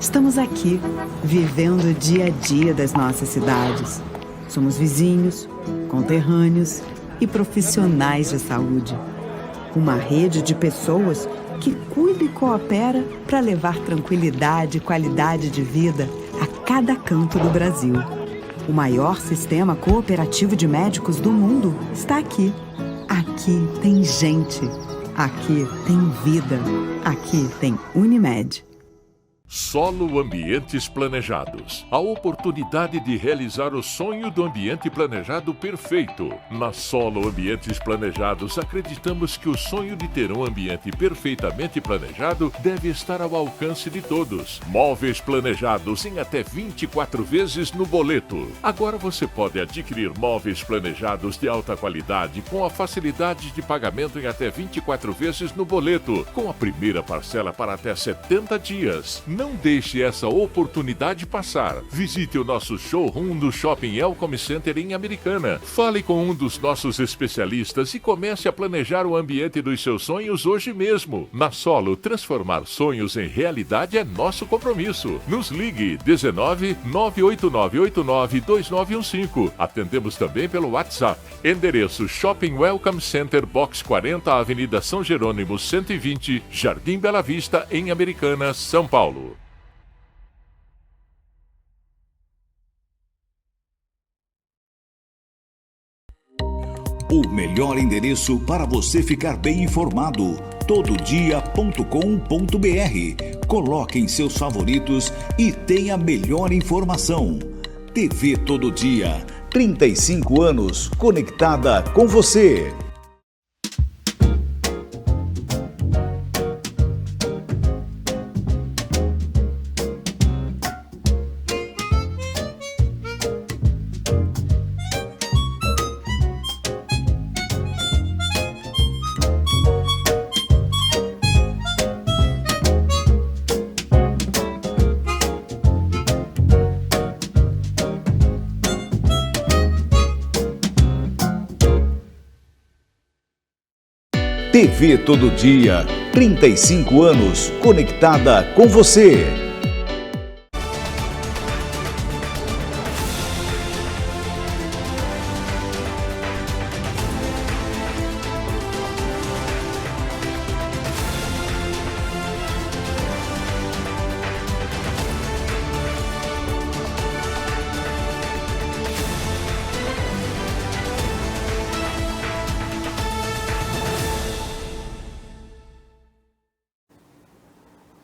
Estamos aqui, vivendo o dia a dia das nossas cidades. Somos vizinhos, conterrâneos e profissionais de saúde. Uma rede de pessoas que cuida e coopera para levar tranquilidade e qualidade de vida a cada canto do Brasil. O maior sistema cooperativo de médicos do mundo está aqui. Aqui tem gente. Aqui tem vida. Aqui tem Unimed. Solo Ambientes Planejados. A oportunidade de realizar o sonho do ambiente planejado perfeito. Na Solo Ambientes Planejados, acreditamos que o sonho de ter um ambiente perfeitamente planejado deve estar ao alcance de todos. Móveis planejados em até 24 vezes no boleto. Agora você pode adquirir móveis planejados de alta qualidade com a facilidade de pagamento em até 24 vezes no boleto, com a primeira parcela para até 70 dias. Não deixe essa oportunidade passar. Visite o nosso showroom do Shopping Elcom Center em Americana. Fale com um dos nossos especialistas e comece a planejar o ambiente dos seus sonhos hoje mesmo. Na Solo, transformar sonhos em realidade é nosso compromisso. Nos ligue 19 98989 2915. Atendemos também pelo WhatsApp. Endereço Shopping Welcome Center, Box 40, Avenida São Jerônimo 120, Jardim Bela Vista, em Americana, São Paulo. O melhor endereço para você ficar bem informado, tododia.com.br. Coloque em seus favoritos e tenha a melhor informação. TV Todo Dia, 35 anos conectada com você. TV Todo Dia, 35 anos conectada com você.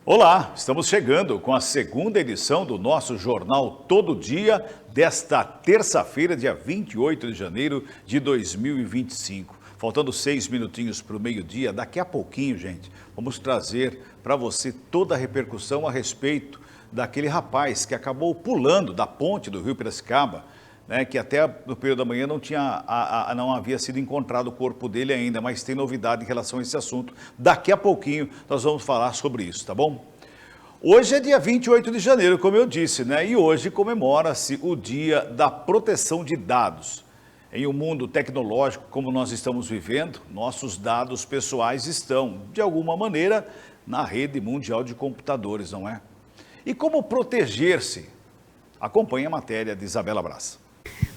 Olá, estamos chegando com a segunda edição do nosso Jornal Todo Dia desta terça-feira, dia 28 de janeiro de 2025. Faltando 6 minutinhos para o meio-dia, daqui a pouquinho, gente, vamos trazer para você toda a repercussão a respeito daquele rapaz que acabou pulando da ponte do Rio Piracicaba, né, que até no período da manhã não havia sido encontrado o corpo dele ainda, mas tem novidade em relação a esse assunto. Daqui a pouquinho nós vamos falar sobre isso, tá bom? Hoje é dia 28 de janeiro, como eu disse, né? E hoje comemora-se o Dia da Proteção de Dados. Em um mundo tecnológico como nós estamos vivendo, nossos dados pessoais estão, de alguma maneira, na rede mundial de computadores, não é? E como proteger-se? Acompanhe a matéria de Isabela Braz.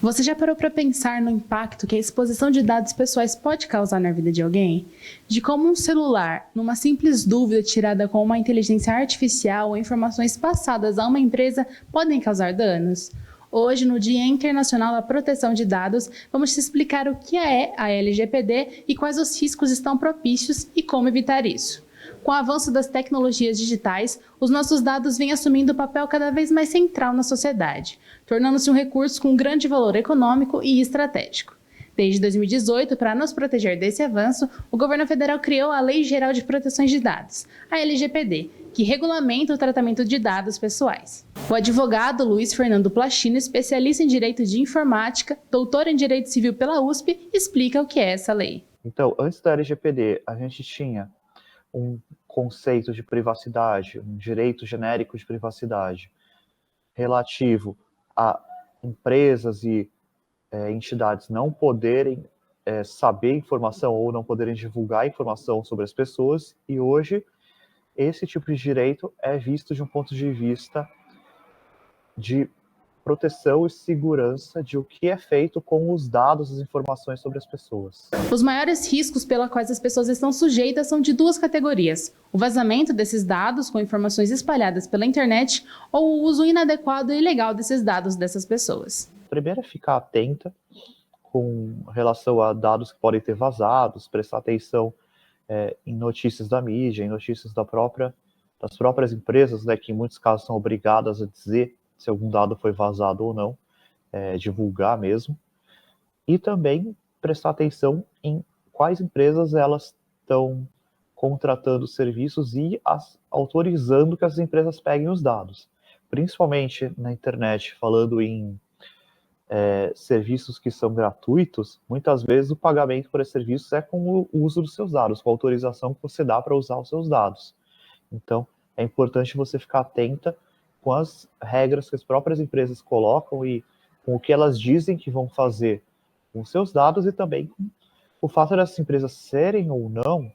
Você já parou para pensar no impacto que a exposição de dados pessoais pode causar na vida de alguém? De como um celular, numa simples dúvida tirada com uma inteligência artificial ou informações passadas a uma empresa, podem causar danos? Hoje, no Dia Internacional da Proteção de Dados, vamos te explicar o que é a LGPD e quais os riscos estão propícios e como evitar isso. Com o avanço das tecnologias digitais, os nossos dados vêm assumindo um papel cada vez mais central na sociedade, tornando-se um recurso com grande valor econômico e estratégico. Desde 2018, para nos proteger desse avanço, o governo federal criou a Lei Geral de Proteção de Dados, a LGPD, que regulamenta o tratamento de dados pessoais. O advogado Luiz Fernando Plachino, especialista em Direito de Informática, doutor em Direito Civil pela USP, explica o que é essa lei. Então, antes da LGPD, a gente tinha um conceito de privacidade, um direito genérico de privacidade relativo a empresas e entidades não poderem saber informação ou não poderem divulgar informação sobre as pessoas, e hoje esse tipo de direito é visto de um ponto de vista de proteção e segurança de o que é feito com os dados, as informações sobre as pessoas. Os maiores riscos pelos quais as pessoas estão sujeitas são de duas categorias: o vazamento desses dados com informações espalhadas pela internet ou o uso inadequado e ilegal desses dados dessas pessoas. Primeiro é ficar atenta com relação a dados que podem ter vazados, prestar atenção em notícias da mídia, em notícias das próprias empresas, né, que em muitos casos são obrigadas a dizer se algum dado foi vazado ou não, divulgar mesmo, e também prestar atenção em quais empresas elas estão contratando serviços e autorizando que as empresas peguem os dados. Principalmente na internet, falando em serviços que são gratuitos, muitas vezes o pagamento por esse serviço é com o uso dos seus dados, com a autorização que você dá para usar os seus dados. Então, é importante você ficar atenta com as regras que as próprias empresas colocam e com o que elas dizem que vão fazer com seus dados e também com o fato dessas empresas serem ou não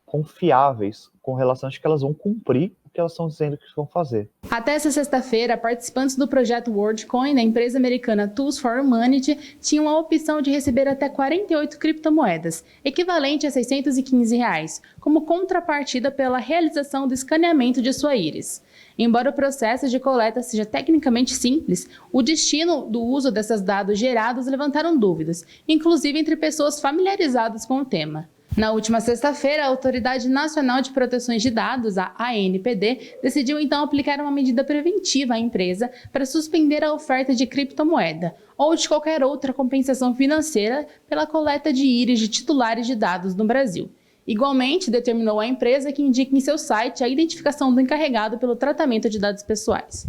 confiáveis com relação a que elas vão cumprir o que elas estão dizendo que vão fazer. Até essa sexta-feira, participantes do projeto WorldCoin da empresa americana Tools for Humanity tinham a opção de receber até 48 criptomoedas, equivalente a R$ 615, como contrapartida pela realização do escaneamento de sua íris. Embora o processo de coleta seja tecnicamente simples, o destino do uso desses dados gerados levantaram dúvidas, inclusive entre pessoas familiarizadas com o tema. Na última sexta-feira, a Autoridade Nacional de Proteção de Dados, a ANPD, decidiu então aplicar uma medida preventiva à empresa para suspender a oferta de criptomoeda ou de qualquer outra compensação financeira pela coleta de íris de titulares de dados no Brasil. Igualmente, determinou à empresa que indique em seu site a identificação do encarregado pelo tratamento de dados pessoais.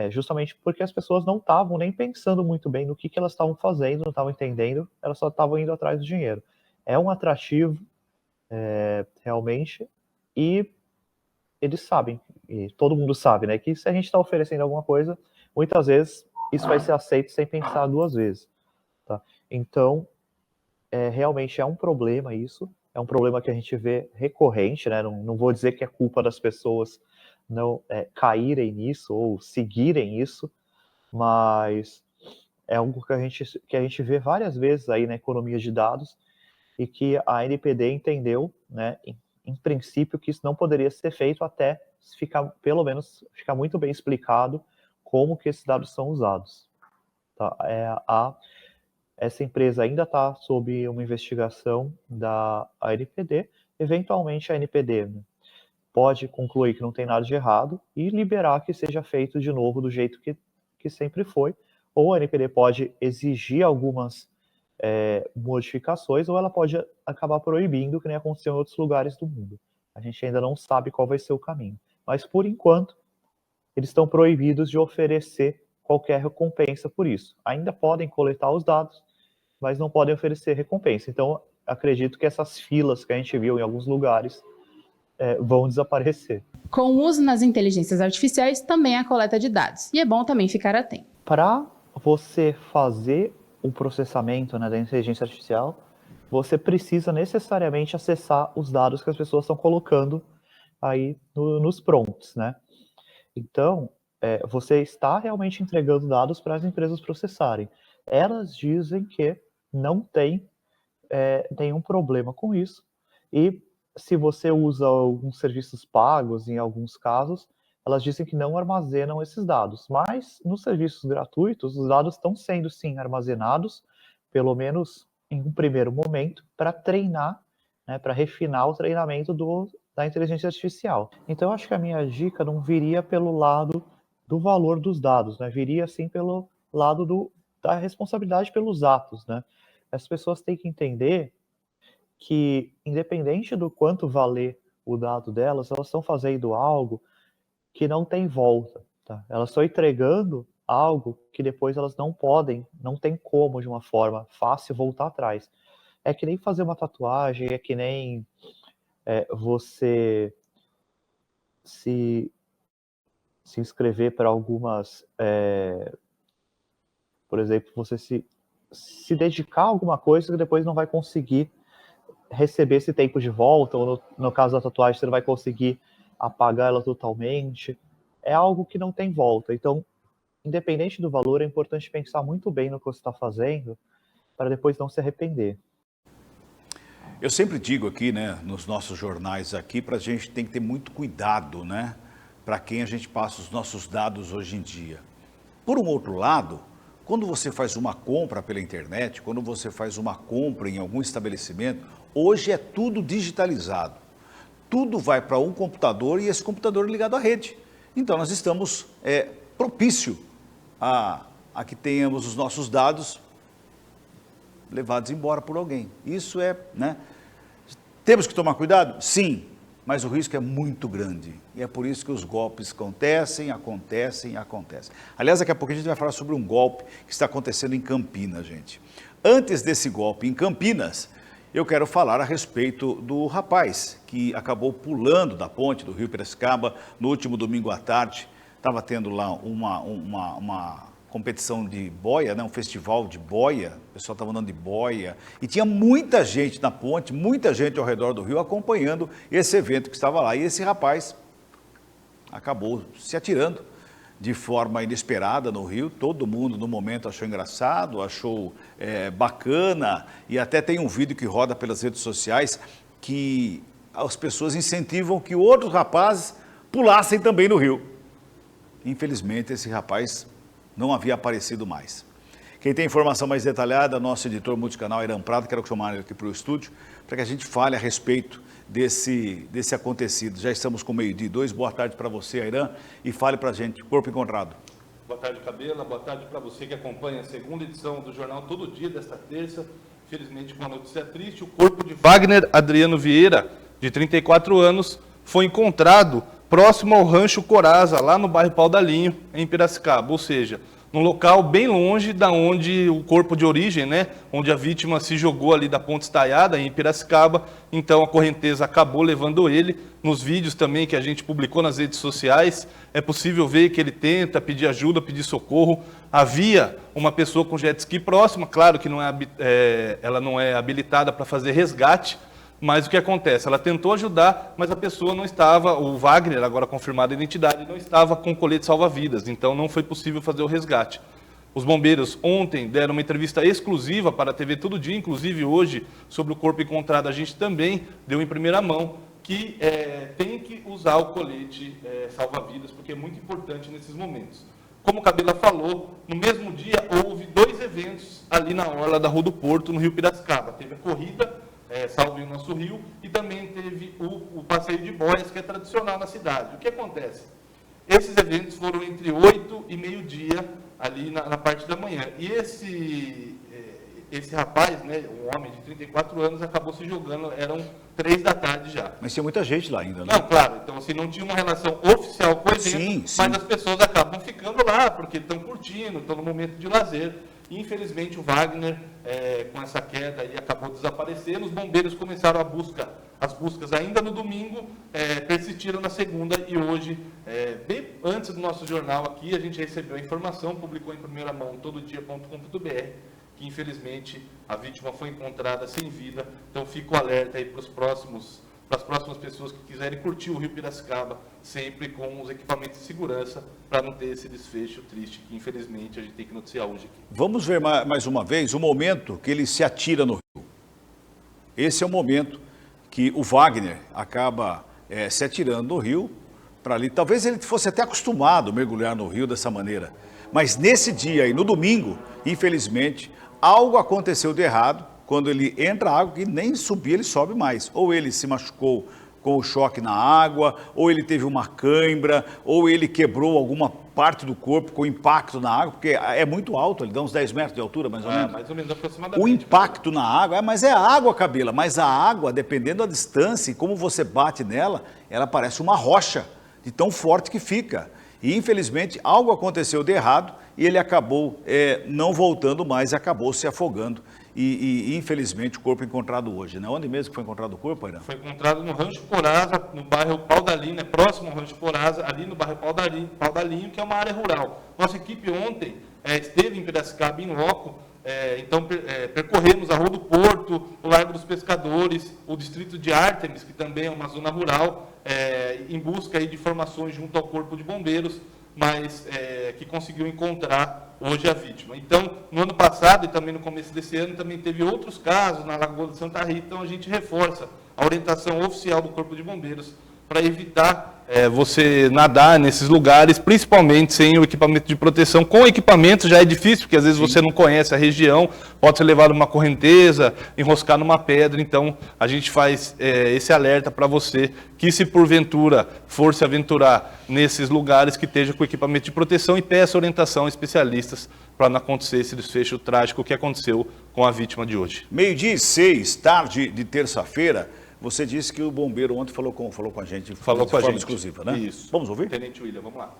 Justamente porque as pessoas não estavam nem pensando muito bem no que elas estavam fazendo, não estavam entendendo, elas só estavam indo atrás do dinheiro. É um atrativo, realmente, e eles sabem, e todo mundo sabe, né, que se a gente está oferecendo alguma coisa, muitas vezes isso vai ser aceito sem pensar duas vezes. Tá? Então, realmente é um problema isso, é um problema que a gente vê recorrente, né? Não vou dizer que é culpa das pessoas não caírem nisso ou seguirem isso, mas é algo que a gente vê várias vezes aí na economia de dados, e que a ANPD entendeu, né, em princípio, que isso não poderia ser feito até pelo menos ficar muito bem explicado como que esses dados são usados. Tá? Essa empresa ainda está sob uma investigação da ANPD. Eventualmente a ANPD, né, pode concluir que não tem nada de errado e liberar que seja feito de novo do jeito que sempre foi, ou a ANPD pode exigir algumas modificações, ou ela pode acabar proibindo, que nem aconteceu em outros lugares do mundo. A gente ainda não sabe qual vai ser o caminho. Mas, por enquanto, eles estão proibidos de oferecer qualquer recompensa por isso. Ainda podem coletar os dados, mas não podem oferecer recompensa. Então, acredito que essas filas que a gente viu em alguns lugares vão desaparecer. Com o uso nas inteligências artificiais, também há coleta de dados. E é bom também ficar atento. Para você fazer o processamento, né, da inteligência artificial, você precisa necessariamente acessar os dados que as pessoas estão colocando aí nos prompts, né? Então, você está realmente entregando dados para as empresas processarem. Elas dizem que não tem nenhum problema com isso, e se você usa alguns serviços pagos, em alguns casos, elas dizem que não armazenam esses dados, mas nos serviços gratuitos, os dados estão sendo, sim, armazenados, pelo menos em um primeiro momento, para treinar, né, para refinar o treinamento da inteligência artificial. Então, eu acho que a minha dica não viria pelo lado do valor dos dados, né, viria, sim, pelo lado da responsabilidade pelos atos, né. As pessoas têm que entender que, independente do quanto valer o dado delas, elas estão fazendo algo que não tem volta, tá? Elas estão entregando algo que depois elas não tem como, de uma forma fácil, voltar atrás. É que nem fazer uma tatuagem, é que nem você se inscrever para algumas... por exemplo, você se dedicar a alguma coisa que depois não vai conseguir receber esse tempo de volta, ou no caso da tatuagem, você não vai conseguir apagar ela totalmente. É algo que não tem volta. Então, independente do valor, é importante pensar muito bem no que você está fazendo, para depois não se arrepender. Eu sempre digo aqui, né, nos nossos jornais aqui, para a gente tem que ter muito cuidado, né, para quem a gente passa os nossos dados hoje em dia. Por um outro lado, quando você faz uma compra pela internet, quando você faz uma compra em algum estabelecimento, hoje é tudo digitalizado. Tudo vai para um computador e esse computador é ligado à rede. Então nós estamos propício a que tenhamos os nossos dados levados embora por alguém. Isso né? Temos que tomar cuidado? Sim, mas o risco é muito grande. E é por isso que os golpes acontecem. Aliás, daqui a pouco a gente vai falar sobre um golpe que está acontecendo em Campinas, gente. Antes desse golpe em Campinas, eu quero falar a respeito do rapaz que acabou pulando da ponte do Rio Piracicaba no último domingo à tarde. Estava tendo lá uma competição de boia, né? Um festival de boia, o pessoal estava andando de boia, e tinha muita gente na ponte, muita gente ao redor do rio acompanhando esse evento que estava lá. E esse rapaz acabou se atirando de forma inesperada no rio. Todo mundo no momento achou engraçado, achou bacana, e até tem um vídeo que roda pelas redes sociais que as pessoas incentivam que outros rapazes pulassem também no rio. Infelizmente, esse rapaz não havia aparecido mais. Quem tem informação mais detalhada, nosso editor multicanal, Airan Prado, quero chamar ele aqui para o estúdio, para que a gente fale a respeito desse acontecido. Já estamos com 12:02, boa tarde para você, Airan, e fale para a gente, corpo encontrado. Boa tarde, Cabela, boa tarde para você que acompanha a segunda edição do Jornal Todo Dia desta terça. Infelizmente, com uma notícia triste, o corpo de Wagner Adriano Vieira, de 34 anos, foi encontrado próximo ao Rancho Coraza, lá no bairro Pau d'Alinho, em Piracicaba, ou seja, num local bem longe da onde o corpo de origem, né, onde a vítima se jogou ali da Ponte Estaiada, em Piracicaba. Então a correnteza acabou levando ele. Nos vídeos também que a gente publicou nas redes sociais, é possível ver que ele tenta pedir ajuda, pedir socorro. Havia uma pessoa com jet ski próxima, claro que ela não é habilitada para fazer resgate, mas o que acontece? Ela tentou ajudar, mas a pessoa não estava, o Wagner, agora confirmada a identidade, não estava com colete salva-vidas, então não foi possível fazer o resgate. Os bombeiros ontem deram uma entrevista exclusiva para a TV Todo Dia, inclusive hoje, sobre o corpo encontrado, a gente também deu em primeira mão que tem que usar o colete salva-vidas, porque é muito importante nesses momentos. Como o Cabela falou, no mesmo dia houve 2 eventos ali na orla da Rua do Porto, no Rio Piracicaba. Teve a corrida Salve o Nosso Rio, e também teve o passeio de boias, que é tradicional na cidade. O que acontece? Esses eventos foram entre 8 e meio-dia, ali na parte da manhã. E esse rapaz, né, um homem de 34 anos, acabou se jogando, eram 3 da tarde já. Mas tinha muita gente lá ainda, né? Não, claro. Então, assim, não tinha uma relação oficial com o evento, sim. Mas as pessoas acabam ficando lá, porque estão curtindo, estão no momento de lazer. Infelizmente, o Wagner, com essa queda, aí, acabou desaparecendo. Os bombeiros começaram as buscas ainda no domingo, persistiram na segunda, e hoje, bem antes do nosso jornal aqui, a gente recebeu a informação, publicou em primeira mão, tododia.com.br, que infelizmente a vítima foi encontrada sem vida. Então fica o alerta aí para as próximas pessoas que quiserem curtir o Rio Piracicaba, sempre com os equipamentos de segurança, para não ter esse desfecho triste que infelizmente a gente tem que noticiar hoje aqui. Vamos ver mais uma vez o momento que ele se atira no rio. Esse é o momento que o Wagner acaba se atirando no rio para ali. Talvez ele fosse até acostumado a mergulhar no rio dessa maneira, mas nesse dia aí, no domingo, infelizmente, algo aconteceu de errado. Quando ele entra na água, que nem subir, ele sobe mais. Ou ele se machucou com o choque na água, ou ele teve uma cãibra, ou ele quebrou alguma parte do corpo com impacto na água, porque é muito alto, ele dá uns 10 metros de altura, mais ou menos. Mais ou menos aproximadamente. O impacto na água, mas é água, Cabela, mas a água, dependendo da distância e como você bate nela, ela parece uma rocha, de tão forte que fica. E infelizmente algo aconteceu de errado e ele acabou não voltando mais, acabou se afogando. E infelizmente o corpo encontrado hoje, né? Onde mesmo que foi encontrado o corpo, Airan? Foi encontrado no Rancho Coraza, no bairro Pau d'Alinho, próximo ao Rancho Coraza, ali no bairro Pau d'Alinho, que é uma área rural. Nossa equipe ontem esteve em Piracicaba, em loco, Então, percorremos a Rua do Porto, o Largo dos Pescadores, o distrito de Ártemis, que também é uma zona rural, em busca aí de informações junto ao Corpo de Bombeiros, mas que conseguiu encontrar hoje a vítima. Então, no ano passado e também no começo desse ano, também teve outros casos na Lagoa de Santa Rita, então a gente reforça a orientação oficial do Corpo de Bombeiros para evitar você nadar nesses lugares, principalmente sem o equipamento de proteção. Com o equipamento já é difícil, porque às vezes você não conhece a região, pode ser levado numa correnteza, enroscar numa pedra. Então, a gente faz esse alerta para você que, se porventura for se aventurar nesses lugares, que esteja com equipamento de proteção e peça orientação a especialistas para não acontecer esse desfecho trágico que aconteceu com a vítima de hoje. 12h06, tarde de terça-feira. Você disse que o bombeiro ontem falou com a gente de forma exclusiva, né? Isso. Vamos ouvir? Tenente William, vamos lá.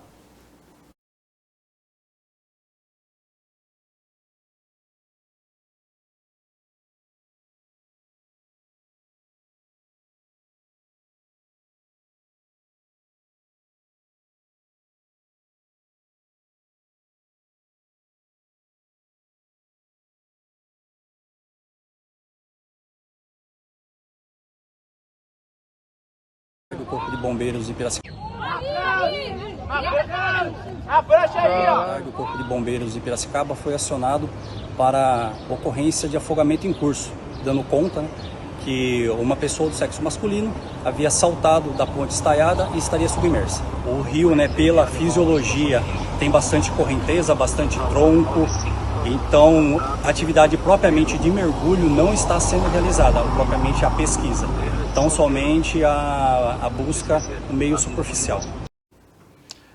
Do Corpo de Bombeiros de Piracicaba. O Corpo de Bombeiros de Piracicaba foi acionado para ocorrência de afogamento em curso, dando conta que uma pessoa do sexo masculino havia saltado da ponte estaiada e estaria submersa. O rio, pela fisiologia, tem bastante correnteza, bastante tronco, então a atividade propriamente de mergulho não está sendo realizada, propriamente a pesquisa. Então, somente a busca no meio superficial.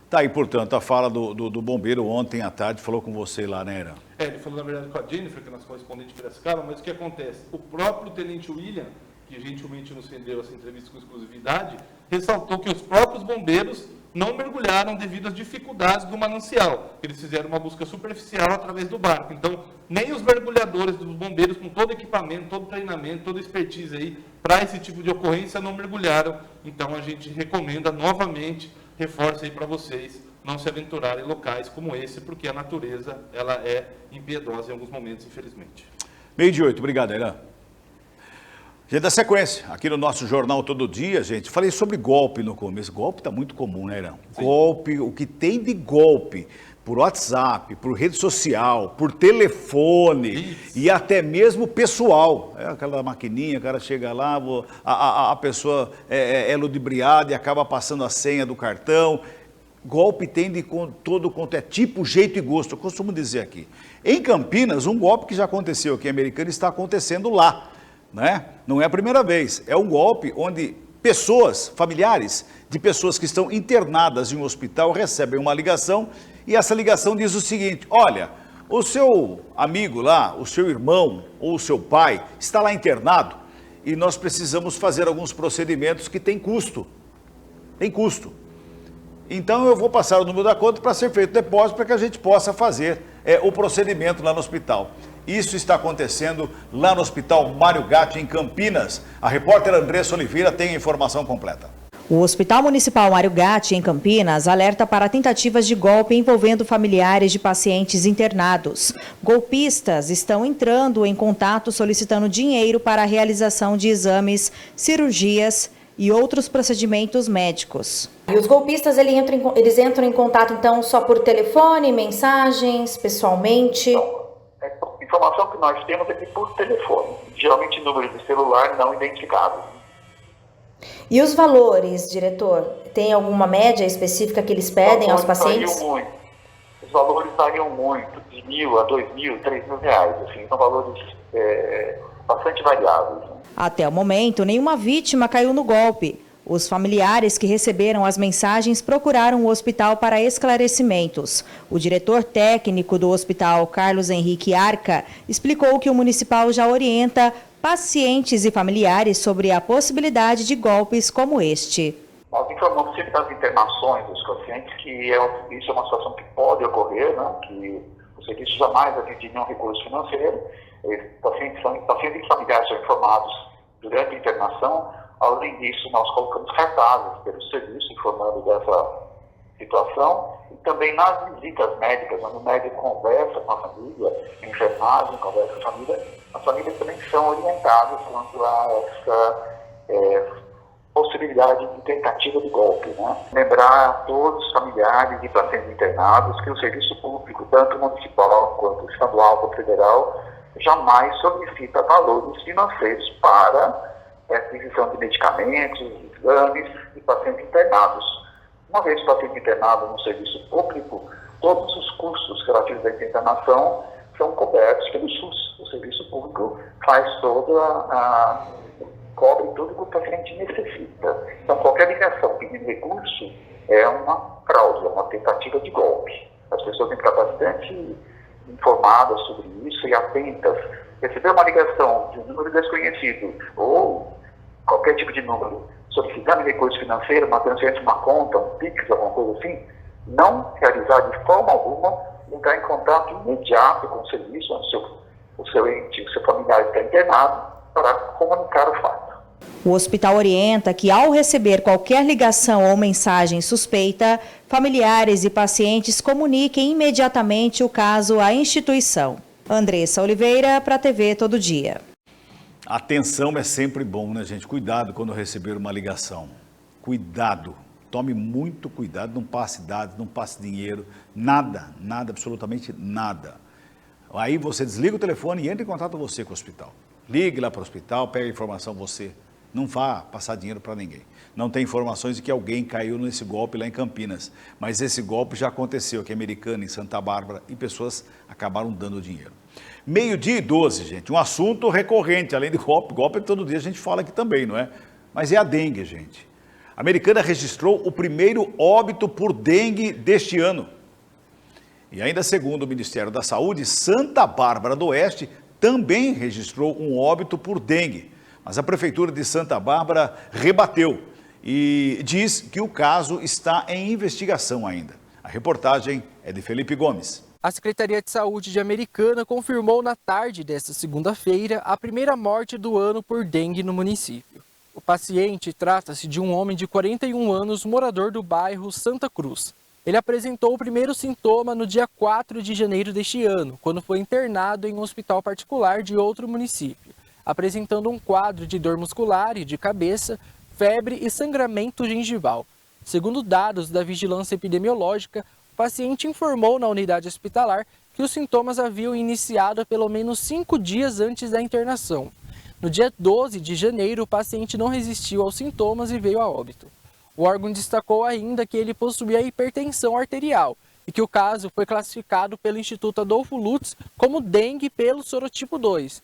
Tá aí, portanto, a fala do bombeiro ontem à tarde, falou com você lá, né, Irã? Ele falou, na verdade, com a Jennifer, que é nossa correspondente de Piracicaba, mas o que acontece? O próprio Tenente William, que gentilmente nos rendeu essa entrevista com exclusividade, ressaltou que os próprios bombeiros não mergulharam devido às dificuldades do manancial. Eles fizeram uma busca superficial através do barco. Então, nem os mergulhadores dos bombeiros, com todo equipamento, todo treinamento, toda expertise aí, para esse tipo de ocorrência, não mergulharam. Então, a gente recomenda novamente, reforça aí para vocês, não se aventurarem em locais como esse, porque a natureza, ela é impiedosa em alguns momentos, infelizmente. 12h08, obrigado, Irã. Gente, da sequência, aqui no nosso Jornal Todo Dia, gente, falei sobre golpe no começo. Golpe está muito comum, né, Irã? Sim. Golpe, o que tem de golpe por WhatsApp, por rede social, por telefone. Isso. E até mesmo pessoal. É aquela maquininha, o cara chega lá, a pessoa é ludibriada e acaba passando a senha do cartão. Golpe tem de todo quanto é tipo, jeito e gosto, eu costumo dizer aqui. Em Campinas, um golpe que já aconteceu aqui em Americana está acontecendo lá. Né? Não é a primeira vez, é um golpe onde pessoas, familiares de pessoas que estão internadas em um hospital recebem uma ligação e essa ligação diz o seguinte: olha, o seu amigo lá, o seu irmão ou o seu pai está lá internado e nós precisamos fazer alguns procedimentos que têm custo. Tem custo. Então eu vou passar o número da conta para ser feito o depósito para que a gente possa fazer o procedimento lá no hospital. Isso está acontecendo lá no Hospital Mário Gatti, em Campinas. A repórter Andressa Oliveira tem a informação completa. O Hospital Municipal Mário Gatti, em Campinas, alerta para tentativas de golpe envolvendo familiares de pacientes internados. Golpistas estão entrando em contato solicitando dinheiro para a realização de exames, cirurgias e outros procedimentos médicos. E os golpistas eles entram em contato, então, só por telefone, mensagens, pessoalmente? A informação que nós temos é que por telefone, geralmente números de celular não identificados. E os valores, diretor? Tem alguma média específica que eles pedem aos pacientes? Os valores variam muito, de R$1.000 a R$2.000, R$3.000. Assim, são valores bastante variáveis. Até o momento, nenhuma vítima caiu no golpe. Os familiares que receberam as mensagens procuraram o hospital para esclarecimentos. O diretor técnico do hospital, Carlos Henrique Arca, explicou que o municipal já orienta pacientes e familiares sobre a possibilidade de golpes como este. Nós informamos sempre das internações dos pacientes que isso é uma situação que pode ocorrer, né? Que o serviço jamais admite nenhum recurso financeiro. Pacientes e familiares são informados durante a internação. Além disso, nós colocamos cartazes pelo serviço informando situação, e também nas visitas médicas, onde o médico conversa com a família, a enfermagem conversa com a família, as famílias também são orientadas quanto a essa possibilidade de tentativa de golpe, né? Lembrar a todos os familiares e pacientes internados que o serviço público, tanto municipal quanto estadual quanto federal, jamais solicita valores financeiros para a aquisição de medicamentos, exames de pacientes internados. Uma vez o paciente internado no serviço público, todos os custos relativos à internação são cobertos pelo SUS. O serviço público faz cobre tudo que o paciente necessita. Então, qualquer ligação pedindo recurso é uma fraude, é uma tentativa de golpe. As pessoas têm que estar bastante informadas sobre isso e atentas. Receber uma ligação de um número desconhecido ou qualquer tipo de número solicitando recurso financeiro, uma transferência de uma conta, um PIX, alguma coisa assim, não realizar de forma alguma, entrar em contato imediato com o serviço onde o seu ente, o seu familiar está internado, para comunicar o fato. O hospital orienta que, ao receber qualquer ligação ou mensagem suspeita, familiares e pacientes comuniquem imediatamente o caso à instituição. Andressa Oliveira, para a TV Todo Dia. Atenção é sempre bom, né, gente? Cuidado quando receber uma ligação. Cuidado. Tome muito cuidado, não passe dados, não passe dinheiro, nada, absolutamente nada. Aí você desliga o telefone e entra em contato você com o hospital. Ligue lá para o hospital, pegue a informação você. Não vá passar dinheiro para ninguém. Não tem informações de que alguém caiu nesse golpe lá em Campinas, mas esse golpe já aconteceu aqui em Americana, em Santa Bárbara, e pessoas acabaram dando dinheiro. 12:12, gente, um assunto recorrente, além de golpe todo dia a gente fala aqui também, não é? Mas é a dengue, gente. A Americana registrou o primeiro óbito por dengue deste ano. E ainda segundo o Ministério da Saúde, Santa Bárbara do Oeste também registrou um óbito por dengue. Mas a Prefeitura de Santa Bárbara rebateu e diz que o caso está em investigação ainda. A reportagem é de Felipe Gomes. A Secretaria de Saúde de Americana confirmou na tarde desta segunda-feira a primeira morte do ano por dengue no município. O paciente trata-se de um homem de 41 anos, morador do bairro Santa Cruz. Ele apresentou o primeiro sintoma no dia 4 de janeiro deste ano, quando foi internado em um hospital particular de outro município, apresentando um quadro de dor muscular e de cabeça, febre e sangramento gengival. Segundo dados da Vigilância Epidemiológica, o paciente informou na unidade hospitalar que os sintomas haviam iniciado há pelo menos 5 dias antes da internação. No dia 12 de janeiro, o paciente não resistiu aos sintomas e veio a óbito. O órgão destacou ainda que ele possuía hipertensão arterial e que o caso foi classificado pelo Instituto Adolfo Lutz como dengue pelo sorotipo 2.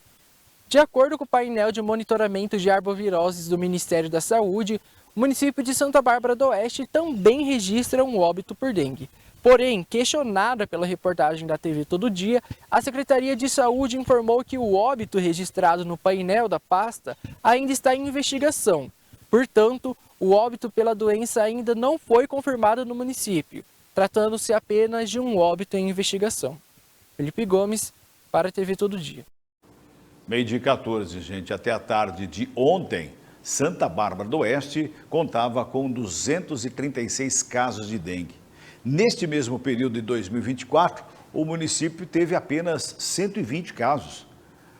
De acordo com o painel de monitoramento de arboviroses do Ministério da Saúde, o município de Santa Bárbara do Oeste também registra um óbito por dengue. Porém, questionada pela reportagem da TV Todo Dia, a Secretaria de Saúde informou que o óbito registrado no painel da pasta ainda está em investigação. Portanto, o óbito pela doença ainda não foi confirmado no município, tratando-se apenas de um óbito em investigação. Felipe Gomes, para a TV Todo Dia. 12:14, gente. Até a tarde de ontem, Santa Bárbara do Oeste contava com 236 casos de dengue. Neste mesmo período de 2024, o município teve apenas 120 casos,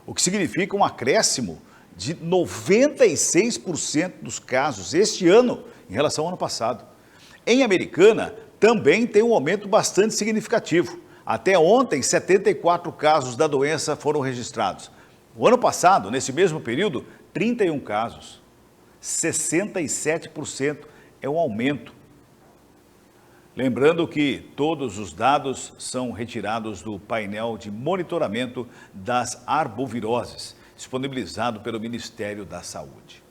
o que significa um acréscimo de 96% dos casos este ano em relação ao ano passado. Em Americana, também tem um aumento bastante significativo. Até ontem, 74 casos da doença foram registrados. O ano passado, nesse mesmo período, 31 casos. 67% é um aumento. Lembrando que todos os dados são retirados do painel de monitoramento das arboviroses, disponibilizado pelo Ministério da Saúde.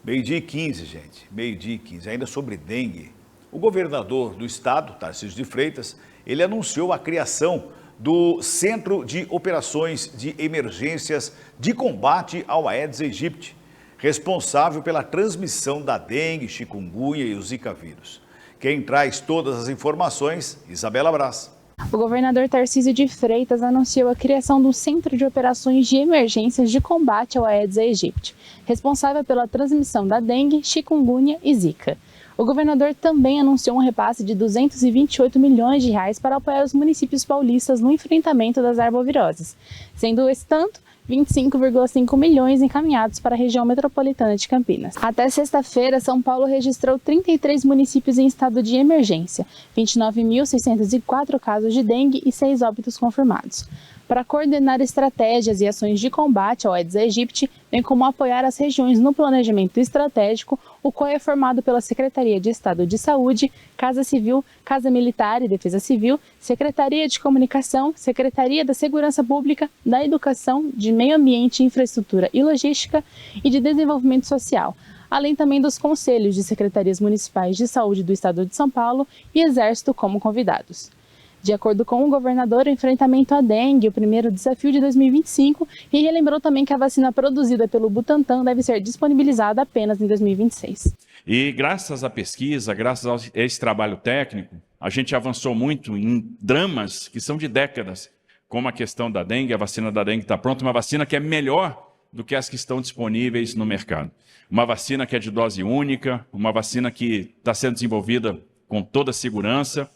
12:15, gente, 12:15. Ainda sobre dengue, o governador do estado, Tarcísio de Freitas, ele anunciou a criação do Centro de Operações de Emergências de Combate ao Aedes aegypti, responsável pela transmissão da dengue, chikungunya e o zika vírus. Quem traz todas as informações, Isabela Braz. O governador Tarcísio de Freitas anunciou a criação do Centro de Operações de Emergências de Combate ao Aedes aegypti, responsável pela transmissão da dengue, chikungunya e zika. O governador também anunciou um repasse de 228 milhões de reais para apoiar os municípios paulistas no enfrentamento das arboviroses, sendo esse tanto 25,5 milhões encaminhados para a região metropolitana de Campinas. Até sexta-feira, São Paulo registrou 33 municípios em estado de emergência, 29.604 casos de dengue e 6 óbitos confirmados. Para coordenar estratégias e ações de combate ao Aedes aegypti, bem como apoiar as regiões no planejamento estratégico, o COE é formado pela Secretaria de Estado de Saúde, Casa Civil, Casa Militar e Defesa Civil, Secretaria de Comunicação, Secretaria da Segurança Pública, da Educação, de Meio Ambiente, Infraestrutura e Logística e de Desenvolvimento Social, além também dos conselhos de secretarias municipais de saúde do Estado de São Paulo e Exército como convidados. De acordo com o governador, o enfrentamento à dengue é o primeiro desafio de 2025 e relembrou também que a vacina produzida pelo Butantan deve ser disponibilizada apenas em 2026. E graças à pesquisa, graças a esse trabalho técnico, a gente avançou muito em dramas que são de décadas, como a questão da dengue. A vacina da dengue está pronta, uma vacina que é melhor do que as que estão disponíveis no mercado. Uma vacina que é de dose única, uma vacina que está sendo desenvolvida com toda a segurança,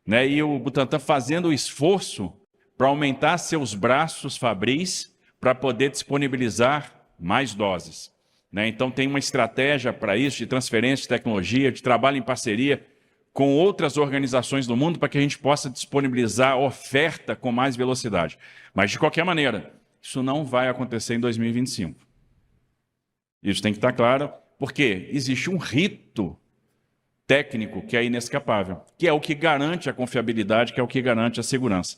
né? E o Butantan fazendo o esforço para aumentar seus braços fabris para poder disponibilizar mais doses, né? Então tem uma estratégia para isso, de transferência de tecnologia, de trabalho em parceria com outras organizações do mundo para que a gente possa disponibilizar oferta com mais velocidade. Mas, de qualquer maneira, isso não vai acontecer em 2025. Isso tem que estar claro, porque existe um rito técnico que é inescapável, que é o que garante a confiabilidade, que é o que garante a segurança.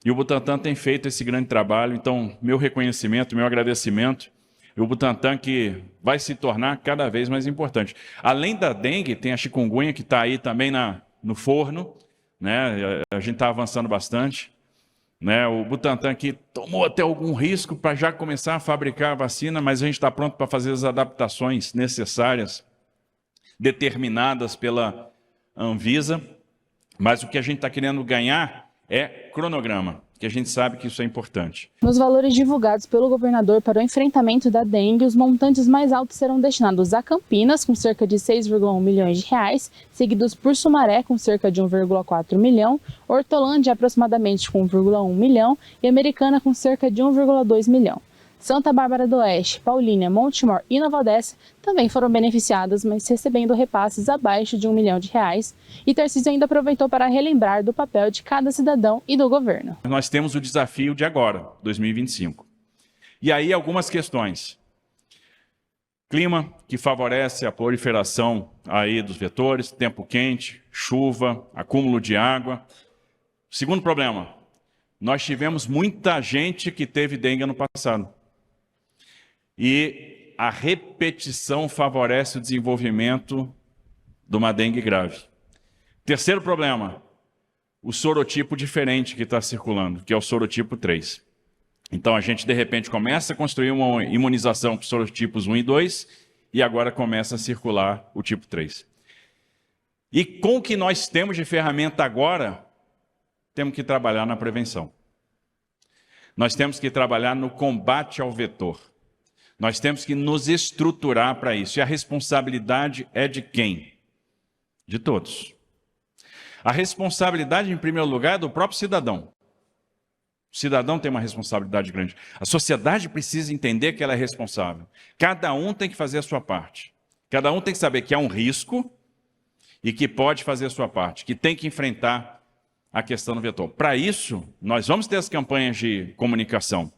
E o Butantan tem feito esse grande trabalho, então meu reconhecimento, meu agradecimento, e o Butantan que vai se tornar cada vez mais importante. Além da dengue, tem a chikungunya que está aí também no forno, né? A gente está avançando bastante, né? O Butantan que tomou até algum risco para já começar a fabricar a vacina, mas a gente está pronto para fazer as adaptações necessárias, determinadas pela Anvisa, mas o que a gente está querendo ganhar é cronograma, que a gente sabe que isso é importante. Nos valores divulgados pelo governador para o enfrentamento da dengue, os montantes mais altos serão destinados a Campinas, com cerca de 6,1 milhões de reais, seguidos por Sumaré, com cerca de 1,4 milhão, Hortolândia, aproximadamente com 1,1 milhão, e Americana, com cerca de 1,2 milhão. Santa Bárbara do Oeste, Paulínia, Montemor e Nova Odessa também foram beneficiadas, mas recebendo repasses abaixo de 1 milhão de reais. E Tarcísio ainda aproveitou para relembrar do papel de cada cidadão e do governo. Nós temos o desafio de agora, 2025. E aí algumas questões. Clima, que favorece a proliferação aí dos vetores, tempo quente, chuva, acúmulo de água. Segundo problema, nós tivemos muita gente que teve dengue ano passado. E a repetição favorece o desenvolvimento de uma dengue grave. Terceiro problema, o sorotipo diferente que está circulando, que é o sorotipo 3. Então a gente de repente começa a construir uma imunização para os sorotipos 1 e 2 e agora começa a circular o tipo 3. E com o que nós temos de ferramenta agora, temos que trabalhar na prevenção. Nós temos que trabalhar no combate ao vetor. Nós temos que nos estruturar para isso. E a responsabilidade é de quem? De todos. A responsabilidade, em primeiro lugar, é do próprio cidadão. O cidadão tem uma responsabilidade grande. A sociedade precisa entender que ela é responsável. Cada um tem que fazer a sua parte. Cada um tem que saber que há um risco e que pode fazer a sua parte, que tem que enfrentar a questão do vetor. Para isso, nós vamos ter as campanhas de comunicação.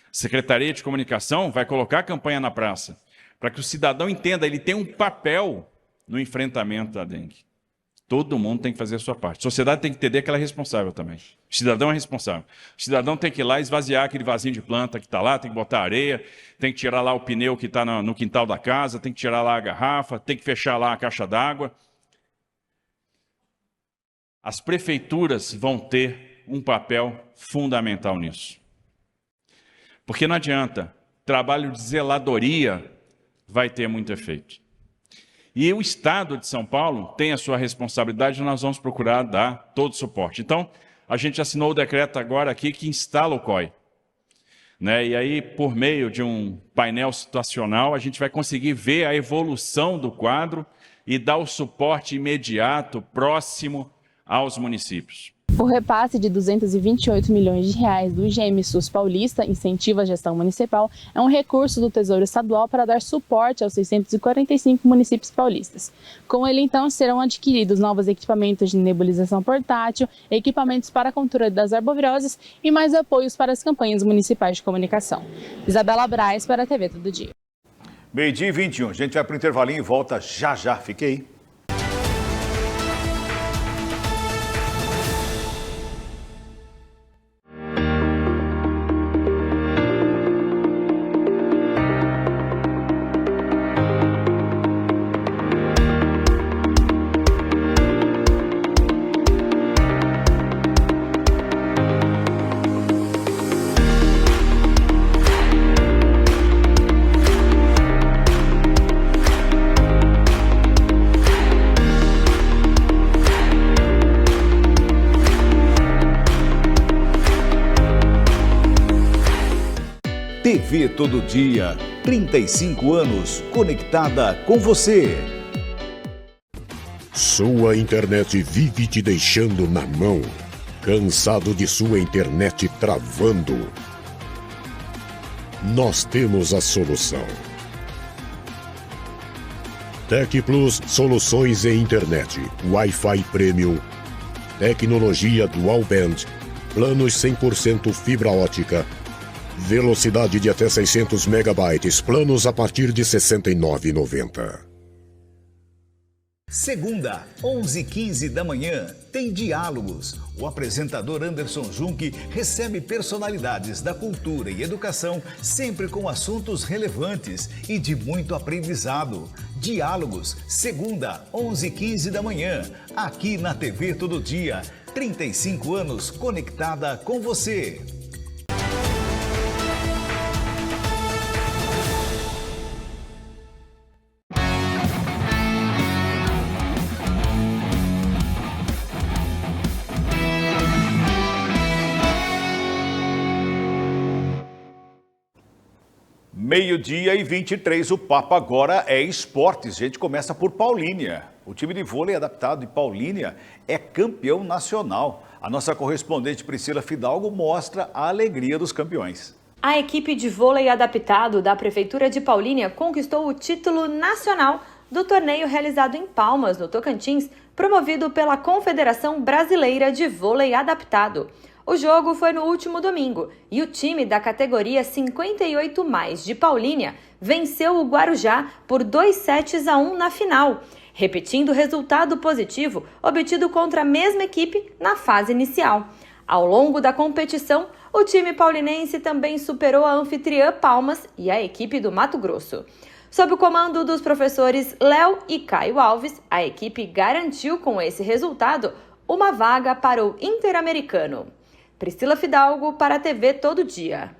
A Secretaria de Comunicação vai colocar a campanha na praça, para que o cidadão entenda, ele tem um papel no enfrentamento da dengue. Todo mundo tem que fazer a sua parte. A sociedade tem que entender que ela é responsável também. O cidadão é responsável. O cidadão tem que ir lá esvaziar aquele vasinho de planta que está lá, tem que botar areia, tem que tirar lá o pneu que está no quintal da casa, tem que tirar lá a garrafa, tem que fechar lá a caixa d'água. As prefeituras vão ter um papel fundamental nisso. Porque não adianta, trabalho de zeladoria vai ter muito efeito. E o Estado de São Paulo tem a sua responsabilidade e nós vamos procurar dar todo o suporte. Então, a gente assinou o decreto agora aqui que instala o COE. Né? E aí, por meio de um painel situacional, a gente vai conseguir ver a evolução do quadro e dar o suporte imediato, próximo aos municípios. O repasse de R$ 228 milhões do IGM-SUS Paulista, Incentivo à Gestão Municipal, é um recurso do Tesouro Estadual para dar suporte aos 645 municípios paulistas. Com ele, então, serão adquiridos novos equipamentos de nebulização portátil, equipamentos para a controle das arboviroses e mais apoios para as campanhas municipais de comunicação. Isabela Braz para a TV Todo Dia. 12h21, a gente vai para o intervalinho e volta já já, fique aí. TV Todo Dia, 35 anos, conectada com você. Sua internet vive te deixando na mão. Cansado de sua internet travando? Nós temos a solução. Tec Plus Soluções em Internet, Wi-Fi Premium, tecnologia Dual Band, planos 100% fibra ótica, velocidade de até 600 megabytes, planos a partir de R$ 69,90. Segunda, 11h15 da manhã, tem Diálogos. O apresentador Anderson Junque recebe personalidades da cultura e educação, sempre com assuntos relevantes e de muito aprendizado. Diálogos, segunda, 11h15 da manhã, aqui na TV Todo Dia. 35 anos conectada com você. Meio-dia e 23, o papo agora é esportes. A gente começa por Paulínia. O time de vôlei adaptado de Paulínia é campeão nacional. A nossa correspondente Priscila Fidalgo mostra a alegria dos campeões. A equipe de vôlei adaptado da Prefeitura de Paulínia conquistou o título nacional do torneio realizado em Palmas, no Tocantins, promovido pela Confederação Brasileira de Vôlei Adaptado. O jogo foi no último domingo e o time da categoria 58+, de Paulínia, venceu o Guarujá por 2-1 na final, repetindo o resultado positivo obtido contra a mesma equipe na fase inicial. Ao longo da competição, o time paulinense também superou a anfitriã Palmas e a equipe do Mato Grosso. Sob o comando dos professores Léo e Caio Alves, a equipe garantiu com esse resultado uma vaga para o Interamericano. Priscila Fidalgo para a TV Todo Dia.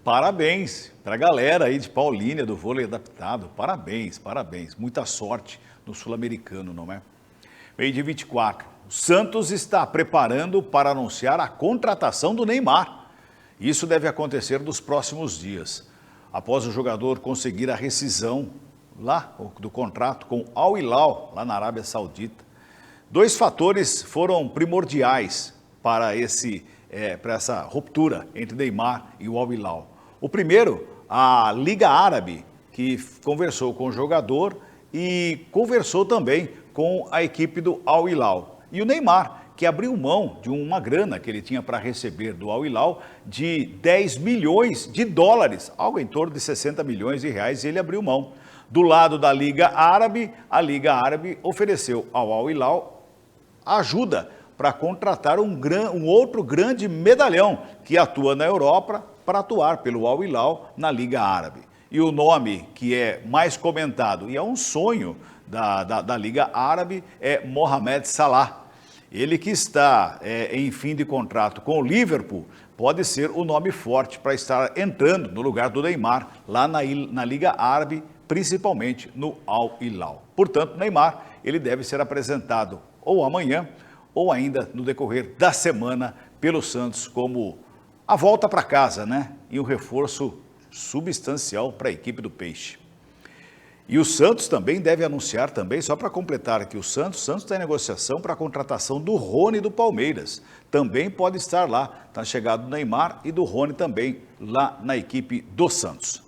Parabéns para a galera aí de Paulínia do vôlei adaptado. Parabéns, parabéns. Muita sorte no Sul-Americano, não é? Meio-dia 24. O Santos está preparando para anunciar a contratação do Neymar. Isso deve acontecer nos próximos dias. Após o jogador conseguir a rescisão lá do contrato com Al Hilal, lá na Arábia Saudita. Dois fatores foram primordiais para essa ruptura entre Neymar e o Al Hilal. O primeiro, a Liga Árabe, que conversou com o jogador e conversou também com a equipe do Al Hilal. E o Neymar, que abriu mão de uma grana que ele tinha para receber do Al Hilal de 10 milhões de dólares, algo em torno de 60 milhões de reais, e ele abriu mão. Do lado da Liga Árabe, a Liga Árabe ofereceu ao Al Hilal ajuda para contratar um outro grande medalhão que atua na Europa para atuar pelo Al Hilal na Liga Árabe. E o nome que é mais comentado e é um sonho da Liga Árabe é Mohamed Salah. Ele que está em fim de contrato com o Liverpool, pode ser o nome forte para estar entrando no lugar do Neymar lá na Liga Árabe, principalmente no Al Hilal. Portanto, Neymar ele deve ser apresentado ou amanhã ou ainda no decorrer da semana pelo Santos como a volta para casa, né? E um reforço substancial para a equipe do Peixe. E o Santos também deve anunciar também, só para completar aqui, o Santos está em negociação para a contratação do Rony do Palmeiras. Também pode estar lá, está chegado do Neymar e do Rony também lá na equipe do Santos.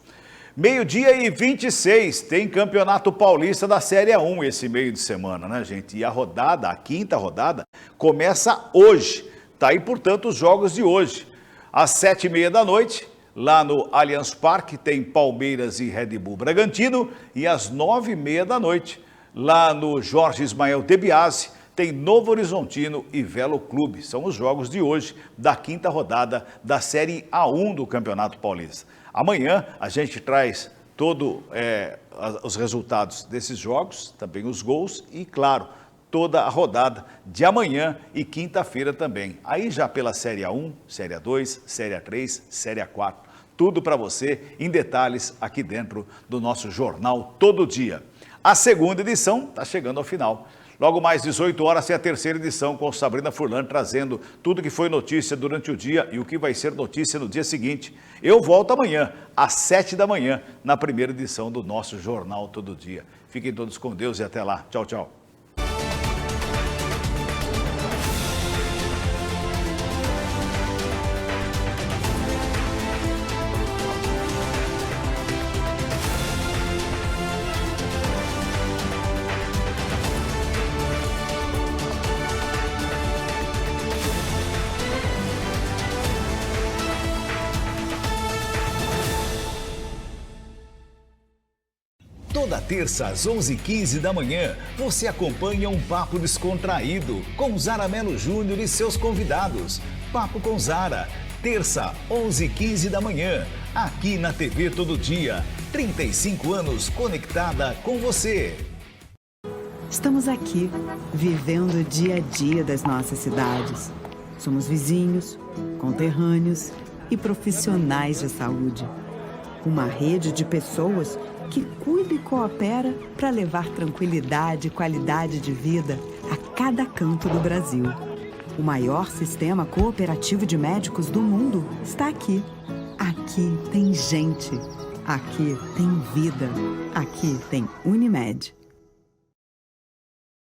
12h26, tem Campeonato Paulista da Série A1 esse meio de semana, né, gente? E a rodada, a quinta rodada, começa hoje. Tá aí, portanto, os jogos de hoje. Às 7h30 da noite, lá no Allianz Parque, tem Palmeiras e Red Bull Bragantino. E às 9h30 da noite, lá no Jorge Ismael de Biasi, tem Novo Horizontino e Velo Clube. São os jogos de hoje da quinta rodada da Série A1 do Campeonato Paulista. Amanhã a gente traz todos os resultados desses jogos, também os gols e, claro, toda a rodada de amanhã e quinta-feira também. Aí já pela Série A1, Série A2, Série A3, Série A4. Tudo para você em detalhes aqui dentro do nosso Jornal Todo Dia. A segunda edição está chegando ao final. Logo mais 18 horas tem a terceira edição com Sabrina Furlan trazendo tudo que foi notícia durante o dia e o que vai ser notícia no dia seguinte. Eu volto amanhã, às 7 da manhã, na primeira edição do nosso Jornal Todo Dia. Fiquem todos com Deus e até lá. Tchau, tchau. Toda terça às 11h15 da manhã, você acompanha um papo descontraído com Zara Mello Júnior e seus convidados. Papo com Zara, terça, 11h15 da manhã, aqui na TV Todo Dia. 35 anos conectada com você. Estamos aqui, vivendo o dia a dia das nossas cidades. Somos vizinhos, conterrâneos e profissionais de saúde. Uma rede de pessoas que cuida e coopera para levar tranquilidade e qualidade de vida a cada canto do Brasil. O maior sistema cooperativo de médicos do mundo está aqui. Aqui tem gente. Aqui tem vida. Aqui tem Unimed.